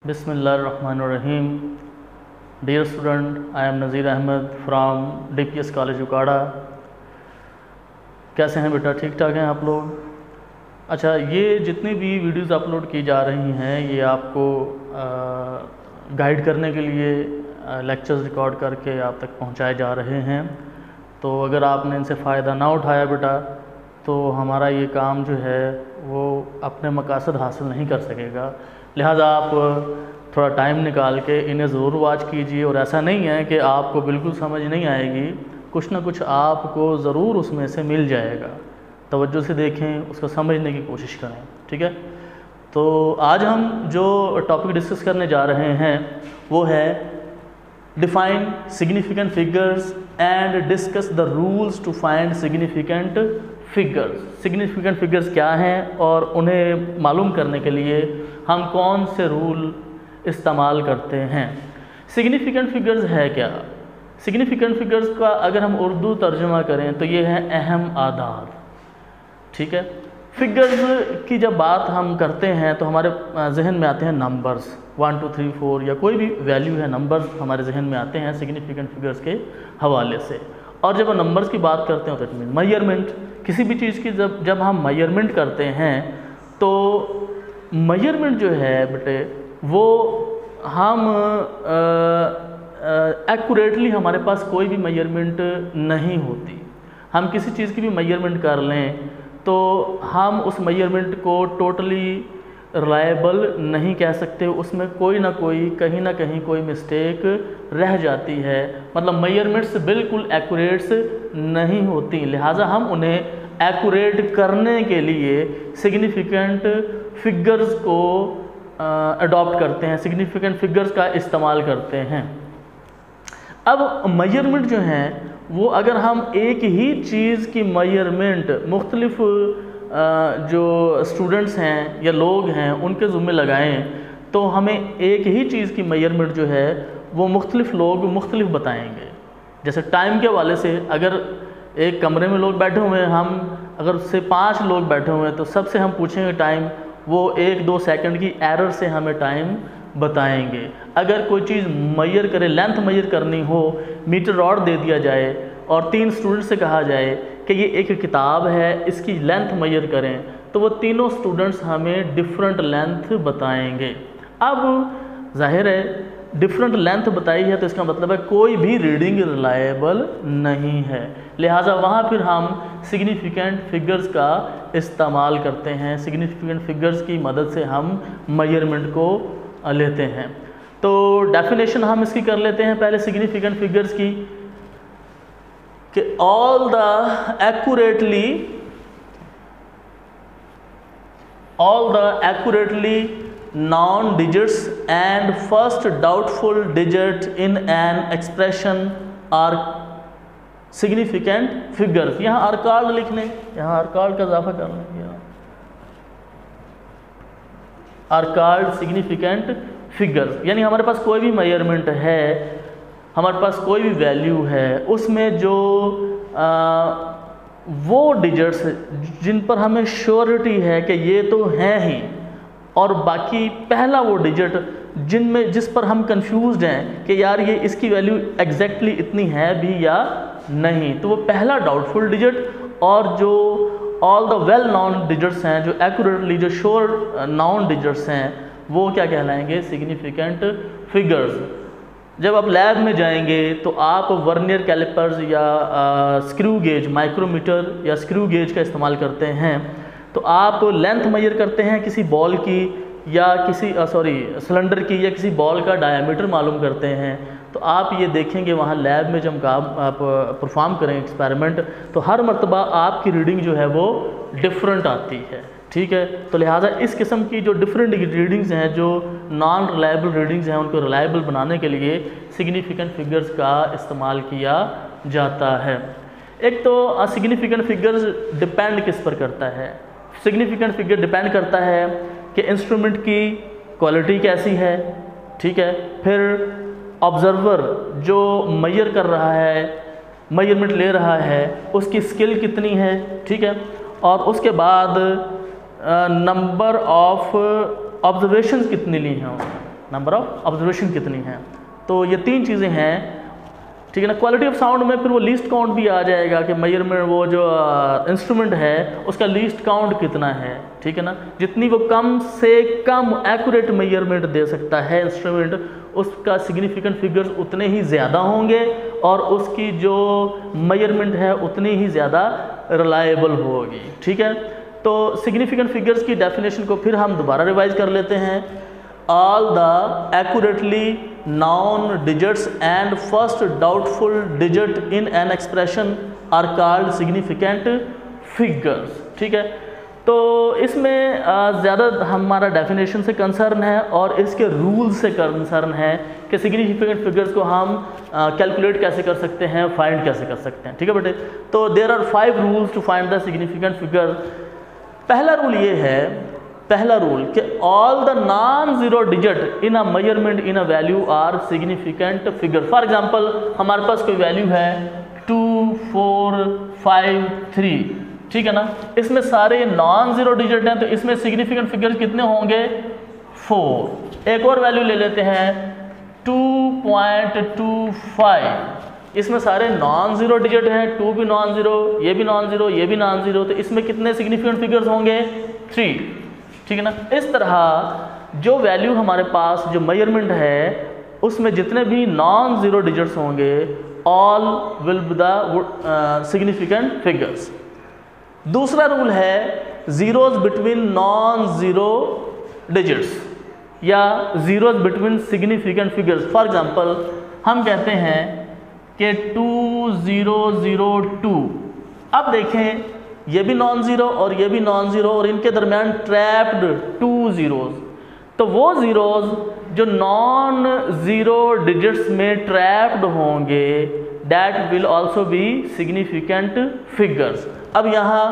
बिस्मिल्लाहिर्रहमानिर्रहीम। Dear student, I am Nazir Ahmad from DPS college Okara. कैसे हैं बेटा? ठीक ठाक हैं आप लोग? अच्छा, ये जितनी भी वीडियोस अपलोड की जा रही हैं ये आपको गाइड करने के लिए लेक्चर्स रिकॉर्ड करके आप तक पहुंचाए जा रहे हैं। तो अगर आपने इनसे फ़ायदा ना उठाया बेटा तो हमारा ये काम जो है वो अपने मकासद हासिल नहीं कर सकेगा। लिहाजा आप थोड़ा टाइम निकाल के इन्हें ज़रूर वॉच कीजिए। और ऐसा नहीं है कि आपको बिल्कुल समझ नहीं आएगी, कुछ ना कुछ आपको ज़रूर उसमें से मिल जाएगा। तवज्जो से देखें, उसको समझने की कोशिश करें, ठीक है? तो आज हम जो टॉपिक डिस्कस करने जा रहे हैं वो है define significant figures and discuss the rules to find significant figures. Significant figures क्या हैं और उन्हें मालूम करने के लिए हम कौन से रूल इस्तेमाल करते हैं। सिग्निफिकेंट फिगर्स है क्या? सिग्निफिकेंट फिगर्स का अगर हम उर्दू तर्जुमा करें तो ये है अहम आदाद, ठीक है? फिगर्स की जब बात हम करते हैं तो हमारे जहन में आते हैं नंबर्स, 1 2 3 4 या कोई भी वैल्यू है, नंबर्स हमारे जहन में आते हैं सिग्निफिकेंट फिगर्स के हवाले से। और जब हम नंबर्स की बात करते हैं तो इट मीन मेजरमेंट। किसी भी चीज़ की जब हम मेजरमेंट करते हैं तो मेजरमेंट जो है बेटे वो हम एक्यूरेटली हमारे पास कोई भी मेजरमेंट नहीं होती। हम किसी चीज़ की भी मेजरमेंट कर लें तो हम उस मेजरमेंट को टोटली रिलायबल नहीं कह सकते, उसमें कोई ना कोई कहीं ना कहीं कोई मिस्टेक रह जाती है। मतलब मेजरमेंट्स बिल्कुल एक्यूरेट्स नहीं होती। लिहाजा हम उन्हें एक्यूरेट करने के लिए सिग्निफिकेंट फिगर्स को अडॉप्ट करते हैं, सिग्निफिकेंट फिगर्स का इस्तेमाल करते हैं। अब मेजरमेंट जो है वो अगर हम एक ही चीज़ की मेजरमेंट मुख्तलिफ जो स्टूडेंट्स हैं या लोग हैं उनके ज़ुम्मे लगाएं तो हमें एक ही चीज़ की मेजरमेंट जो है वो मुख्तलिफ लोग मुख्तलिफ बताएंगे। जैसे टाइम के हवाले से, अगर एक कमरे में लोग बैठे हुए हैं, हम अगर उससे 5 लोग बैठे हुए हैं तो सबसे हम पूछेंगे टाइम, वो 1-2 सेकंड की एरर से हमें टाइम बताएंगे। अगर कोई चीज़ मेजर करे, लेंथ मेजर करनी हो, मीटर रॉड दे दिया जाए और 3 स्टूडेंट से कहा जाए कि ये एक किताब है, इसकी लेंथ मेजर करें, तो वो तीनों स्टूडेंट्स हमें डिफरेंट लेंथ बताएंगे। अब जाहिर है डिफरेंट लेंथ बताई है तो इसका मतलब है कोई भी रीडिंग रिलायबल नहीं है। लिहाजा वहाँ फिर हम सिग्निफिकेंट फिगर्स का इस्तेमाल करते हैं। सिग्निफिकेंट फिगर्स की मदद से हम मेजरमेंट को लेते हैं। तो डेफिनेशन हम इसकी कर लेते हैं पहले सिग्निफिकेंट फिगर्स की, कि all the accurately known digits and first doubtful digit in an expression are significant figures. यहाँ आरकाल्ड लिख लें, यहाँ आरकाल्ड का इजाफा कर लें, यहाँ आरकाल्ड सिग्निफिकेंट फिगर्स। यानी हमारे पास कोई भी मेजरमेंट है, हमारे पास कोई भी वैल्यू है, उसमें जो वो डिजिट्स जिन पर हमें श्योरिटी है कि ये तो हैं ही, और बाकी पहला वो डिजिट जिस पर हम कंफ्यूज्ड हैं कि यार ये इसकी वैल्यू एग्जैक्टली इतनी है भी या नहीं, तो वो पहला डाउटफुल डिजिट। और जो all the well non digits हैं, जो एक्यूरेटली जो श्योर नॉन डिजिट्स हैं, वो क्या कहलाएंगे? Significant figures. जब आप लैब में जाएंगे तो आप वर्नियर कैलिपर्स या स्क्रू गेज, माइक्रोमीटर या स्क्रू गेज का इस्तेमाल करते हैं। तो आप लेंथ मेजर करते हैं किसी बॉल की या किसी सिलेंडर की या किसी बॉल का डायामीटर मालूम करते हैं। तो आप ये देखेंगे वहाँ लैब में जब आप परफॉर्म करें एक्सपेरिमेंट तो हर मरतबा आपकी रीडिंग जो है वो डिफरेंट आती है, ठीक है? तो लिहाजा इस किस्म की जो डिफरेंट रीडिंग्स हैं, जो नॉन रिलायबल रीडिंग्स हैं, उनको रिलायबल बनाने के लिए सिग्निफिकेंट फिगर्स का इस्तेमाल किया जाता है। एक तो सिग्निफिकेंट फिगर्स डिपेंड किस पर करता है? सिग्निफिकेंट फिगर डिपेंड करता है कि इंस्ट्रूमेंट की क्वालिटी कैसी है, ठीक है? फिर ऑब्जर्वर जो मेजर कर रहा है, मेजरमेंट ले रहा है, उसकी स्किल कितनी है, ठीक है? और उसके बाद नंबर ऑफ ऑब्जर्वेशंस कितनी ली हैं, नंबर ऑफ ऑब्जर्वेशन कितनी है। तो ये 3 चीज़ें हैं, ठीक है ना। क्वालिटी ऑफ साउंड में फिर वो लीस्ट काउंट भी आ जाएगा कि मेजरमेंट वो जो इंस्ट्रूमेंट है उसका लीस्ट काउंट कितना है, ठीक है ना। जितनी वो कम से कम एक्यूरेट मेजरमेंट दे सकता है इंस्ट्रूमेंट, उसका सिग्निफिकेंट फिगर्स उतने ही ज़्यादा होंगे और उसकी जो मेजरमेंट है उतनी ही ज़्यादा रिलायबल होगी, ठीक है। तो सिग्निफिकेंट फिगर्स की डेफिनेशन को फिर हम दोबारा रिवाइज कर लेते हैं। All the accurately known digits and first doubtful digit in an expression are called significant figures, ठीक है। तो इसमें ज़्यादा हमारा डेफिनेशन से कंसर्न है और इसके रूल से कंसर्न है कि सिग्निफिकेंट फिगर्स को हम कैलकुलेट कैसे कर सकते हैं, फाइंड कैसे कर सकते हैं, ठीक है बेटे। तो there are 5 rules to find the significant figure. पहला रूल ये है, पहला रूल कि all the non zero digit in a measurement in a value are significant figure. For example हमारे पास कोई वैल्यू है 2 4 5 3, ठीक है ना। इसमें सारे नॉन जीरो डिजिट हैं तो इसमें सिग्निफिकेंट फिगर कितने होंगे? 4। एक और वैल्यू ले लेते हैं 2.25, इसमें सारे नॉन जीरो डिजिट हैं, 2 भी नॉन जीरो, ये भी नॉन जीरो, ये भी नॉन जीरो, तो इसमें कितने सिग्निफिकेंट फिगर्स होंगे? 3, ठीक है ना। इस तरह जो वैल्यू हमारे पास जो मेजरमेंट है उसमें जितने भी नॉन जीरो डिजिट्स होंगे all will be the significant figures. दूसरा रूल है zeros between non zero digits या zeros between significant figures. For example हम कहते हैं कि 2002, अब देखें ये भी नॉन ज़ीरो और ये भी नॉन ज़ीरो और इनके दरमियान ट्रैप्ड 2 ज़ीरोज़, तो वो ज़ीरोज़ जो नॉन ज़ीरो डिजिट्स में ट्रैप्ड होंगे that will also be significant figures. अब यहाँ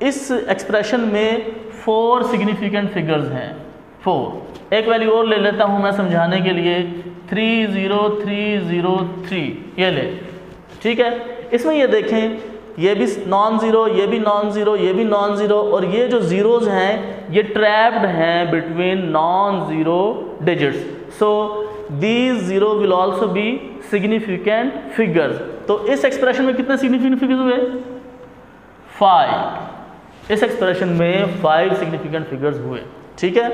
इस एक्सप्रेशन में 4 सिग्निफिकेंट फिगर्स हैं, 4। एक वैल्यू और ले लेता हूँ मैं समझाने के लिए, 30303, ये ले, ठीक है। इसमें ये देखें ये भी नॉन ज़ीरो, ये भी नॉन ज़ीरो, ये भी नॉन ज़ीरो और ये जो ज़ीरोज़ हैं ये ट्रैप्ड हैं between non zero digits. So these zero will also be significant figures. तो इस एक्सप्रेशन में कितने सिग्निफिकेंट फिगर्स हुए? 5। इस एक्सप्रेशन में 5 सिग्निफिकेंट फिगर्स हुए, ठीक है।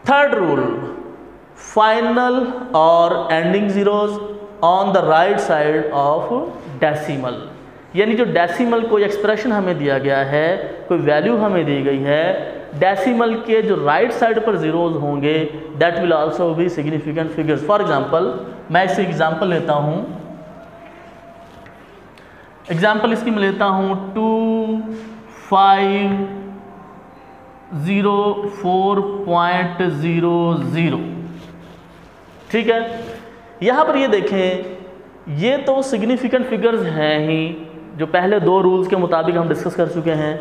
थर्ड रूल, फाइनल और ending zeros on the right side of decimal. यानी जो डेसिमल कोई एक्सप्रेशन हमें दिया गया है, कोई वैल्यू हमें दी गई है, डेसिमल के जो राइट साइड पर ज़ीरोज़ होंगे that will also be significant figures. For example मैं इससे एग्जांपल लेता हूँ, एग्जांपल इसकी मैं लेता हूँ 2504.00, ठीक है। यहाँ पर ये देखें ये तो सिग्निफिकेंट फिगर्स हैं ही जो पहले 2 रूल्स के मुताबिक हम डिस्कस कर चुके हैं,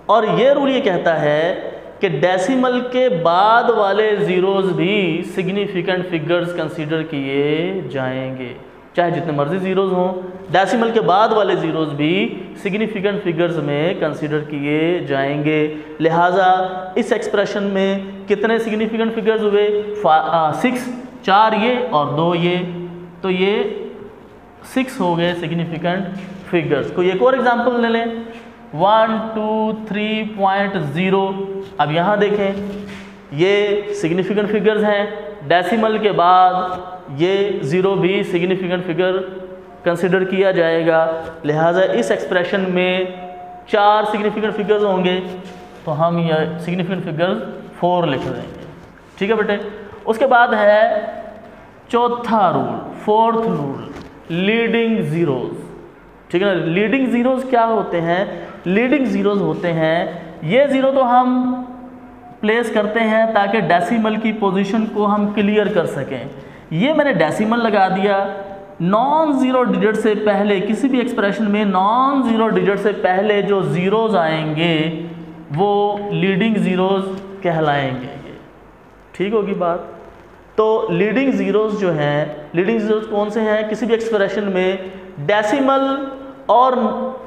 और ये रूल ये कहता है कि डेसिमल के बाद वाले ज़ीरोज़ भी सिग्निफिकेंट फिगर्स कंसीडर किए जाएंगे, चाहे जितने मर्जी ज़ीरोज़ हों, डेसिमल के बाद वाले ज़ीरोज़ भी सिग्निफिकेंट फिगर्स में कंसीडर किए जाएंगे। लिहाजा इस एक्सप्रेशन में कितने सिग्निफिकेंट फिगर्स हुए? 6, 4 ये और 2 ये, तो ये 6 हो गए सिग्निफिकेंट फिगर्स। कोई एक और एग्जांपल ले लें 123.0। अब यहाँ देखें ये सिग्निफिकेंट फिगर्स हैं, डेसिमल के बाद ये ज़ीरो भी सिग्निफिकेंट फिगर कंसिडर किया जाएगा। लिहाजा इस एक्सप्रेशन में 4 सिग्निफिकेंट फिगर्स होंगे, तो हम ये सिग्निफिकेंट फिगर्स 4 लिख देंगे, ठीक है बेटे। उसके बाद है चौथा rule, 4th rule, leading zeros, ठीक है ना। लीडिंग ज़ीरोज़ क्या होते हैं? लीडिंग ज़ीरोज़ होते हैं ये ज़ीरो तो हम प्लेस करते हैं ताकि डेसिमल की पोजीशन को हम क्लियर कर सकें। ये मैंने डेसिमल लगा दिया, नॉन ज़ीरो डिजिट से पहले किसी भी एक्सप्रेशन में नॉन ज़ीरो डिजिट से पहले जो ज़ीरोज़ आएंगे वो लीडिंग ज़ीरोज़ कहलाएंगे, ठीक होगी बात। तो लीडिंग ज़ीरोज़ जो हैं, लीडिंग ज़ीरोज़ कौन से हैं? किसी भी एक्सप्रेशन में डेसिमल और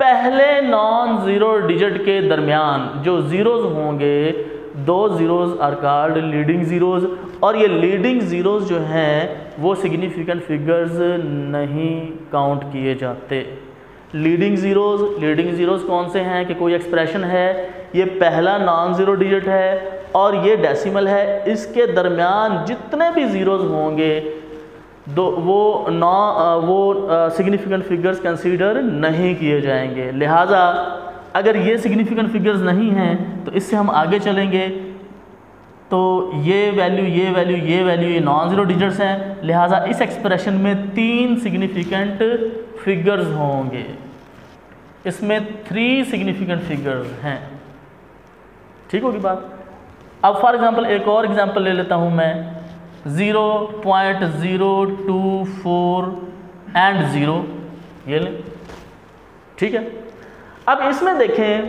पहले नॉन ज़ीरो डिजिट के दरमियान जो ज़ीरोज़ होंगे दो zeros are called leading zeros, और ये लीडिंग ज़ीरोज़ जो हैं वो सिग्निफिकेंट फिगर्स नहीं काउंट किए जाते। लीडिंग ज़ीरोज़ कौन से हैं कि कोई एक्सप्रेशन है, ये पहला नॉन ज़ीरो डिजिट है और ये डेसिमल है, इसके दरमियान जितने भी ज़ीरोज़ होंगे वो सिग्निफिकेंट फिगर्स कंसीडर नहीं किए जाएंगे। लिहाजा अगर ये सिग्निफिकेंट फिगर्स नहीं हैं तो इससे हम आगे चलेंगे तो ये वैल्यू ये नॉन ज़ीरो डिजिट्स हैं, लिहाजा इस एक्सप्रेशन में 3 सिग्निफिकेंट फिगर्स होंगे, इसमें 3 सिग्निफिकेंट फिगर्स हैं। ठीक होगी बात। अब फॉर एग्जांपल एक और एग्जांपल ले लेता हूं मैं, 0.024 एंड 0, ये लें। ठीक है, अब इसमें देखें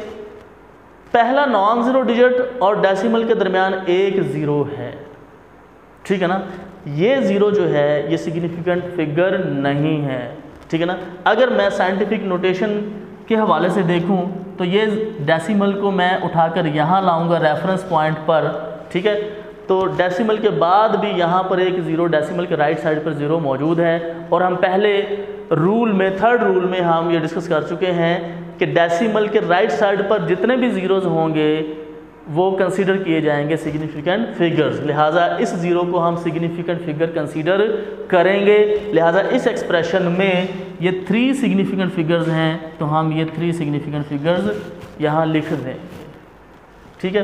पहला नॉन ज़ीरो डिजिट और डेसिमल के दरमियान एक ज़ीरो है। ठीक है ना, ये ज़ीरो जो है ये सिग्निफिकेंट फिगर नहीं है। ठीक है ना, अगर मैं साइंटिफिक नोटेशन के हवाले से देखूं तो ये डेसिमल को मैं उठाकर यहाँ लाऊंगा रेफरेंस पॉइंट पर। ठीक है, तो डेसिमल के बाद भी यहाँ पर एक ज़ीरो, डेसिमल के राइट साइड पर ज़ीरो मौजूद है, और हम पहले रूल में, थर्ड रूल में हम ये डिस्कस कर चुके हैं कि डेसिमल के राइट साइड पर जितने भी ज़ीरोज़ होंगे वो कंसीडर किए जाएंगे सिग्निफिकेंट फिगर्स। लिहाजा इस ज़ीरो को हम सिग्निफिकेंट फिगर कंसीडर करेंगे। लिहाजा इस एक्सप्रेशन में ये 3 सिग्निफिकेंट फिगर्स हैं, तो हम ये 3 सिग्निफिकेंट फिगर्स यहाँ लिख दें। ठीक है,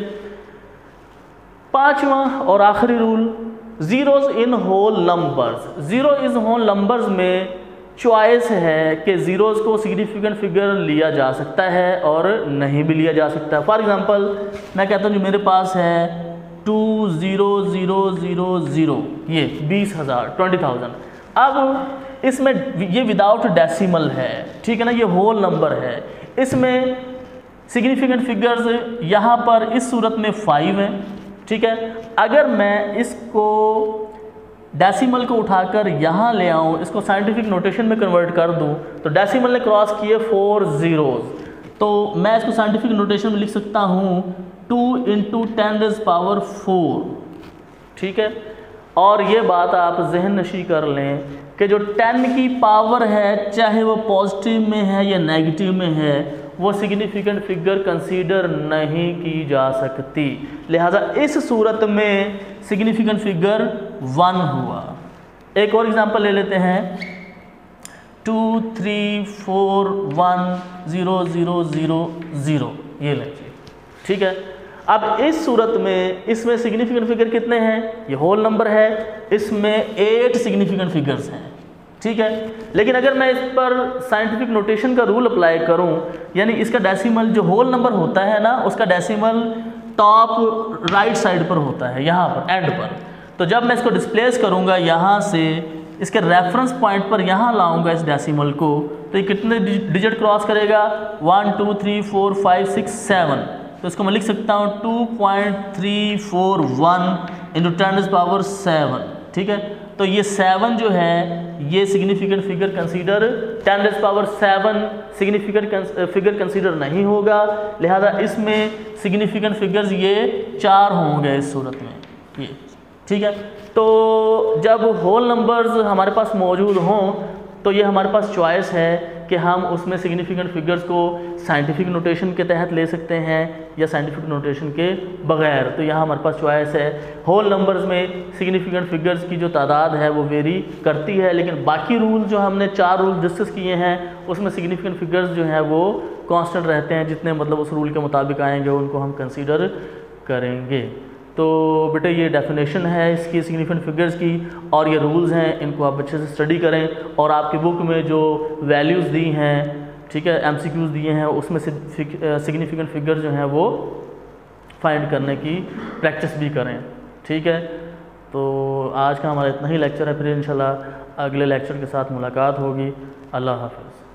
पांचवा और आखिरी rule, zeros in whole numbers. Zero is whole numbers में चॉइस है कि ज़ीरोज़ को सिग्निफिकेंट फिगर लिया जा सकता है और नहीं भी लिया जा सकता है। फॉर एग्जांपल मैं कहता हूँ जो मेरे पास है 20000, ये 20,000, 20,000। अब इसमें ये विदाउट डेसिमल है। ठीक है ना, ये होल नंबर है, इसमें सिग्निफिकेंट फिगर्स यहाँ पर इस सूरत में 5 हैं। ठीक है, अगर मैं इसको डेसिमल को उठाकर यहाँ ले आऊँ, इसको साइंटिफिक नोटेशन में कन्वर्ट कर दूँ, तो डेसिमल ने क्रॉस किए 4 ज़ीरोज़, तो मैं इसको साइंटिफिक नोटेशन में लिख सकता हूँ 2 × 10⁴। ठीक है, और ये बात आप जहन नशी कर लें कि जो 10 की पावर है, चाहे वो पॉजिटिव में है या नेगेटिव में है, वो सिग्निफिकेंट फिगर कंसीडर नहीं की जा सकती। लिहाजा इस सूरत में सिग्निफिकेंट फिगर 1 हुआ। एक और एग्जांपल ले लेते हैं, 2341000, ये लीजिए। ठीक है, अब इस सूरत में इसमें सिग्निफिकेंट फिगर कितने हैं? ये होल नंबर है, इसमें 8 सिग्निफिकेंट फिगर्स हैं। ठीक है, लेकिन अगर मैं इस पर साइंटिफिक नोटेशन का रूल अप्लाई करूं, यानी इसका डेसिमल जो होल नंबर होता है ना, उसका डेसिमल टॉप राइट साइड पर होता है, यहाँ पर एंड पर। तो जब मैं इसको डिस्प्लेस करूँगा यहाँ से, इसके रेफरेंस पॉइंट पर यहाँ लाऊंगा इस डेसिमल को, तो ये कितने डिजिट क्रॉस करेगा? 1 2 3 4 5 6 7। तो इसको मैं लिख सकता हूँ 2.341 × 10⁻⁷। ठीक है, तो ये 7 जो है ये significant figure consider 10⁻⁷ significant figure consider नहीं होगा। लिहाजा इसमें सिग्निफिकेंट फिगर्स ये 4 होंगे इस सूरत में ये। ठीक है, तो जब होल नंबर्स हमारे पास मौजूद हों तो ये हमारे पास चॉइस है कि हम उसमें सिग्निफिकेंट फिगर्स को साइंटिफिक नोटेशन के तहत ले सकते हैं या साइंटिफिक नोटेशन के बगैर। तो यहाँ हमारे पास चॉइस है। होल नंबर्स में सिग्निफिकेंट फिगर्स की जो तादाद है वो वेरी करती है, लेकिन बाकी रूल जो हमने 4 रूल डिस्कस किए हैं उसमें सिग्निफिकेंट फिगर्स जो हैं वो कांस्टेंट रहते हैं, जितने मतलब उस रूल के मुताबिक आएंगे उनको हम कंसीडर करेंगे। तो बेटे ये डेफिनेशन है इसकी सिग्निफिकेंट फिगर्स की, और ये रूल्स हैं, इनको आप अच्छे से स्टडी करें। और आपकी बुक में जो वैल्यूज़ दी हैं, ठीक है, MCQs दिए हैं, उसमें से सिग्निफिकेंट फिगर जो हैं वो फाइंड करने की प्रैक्टिस भी करें। ठीक है, तो आज का हमारा इतना ही लेक्चर है, फिर इंशाल्लाह अगले लेक्चर के साथ मुलाकात होगी। अल्लाह हाफ़िज़।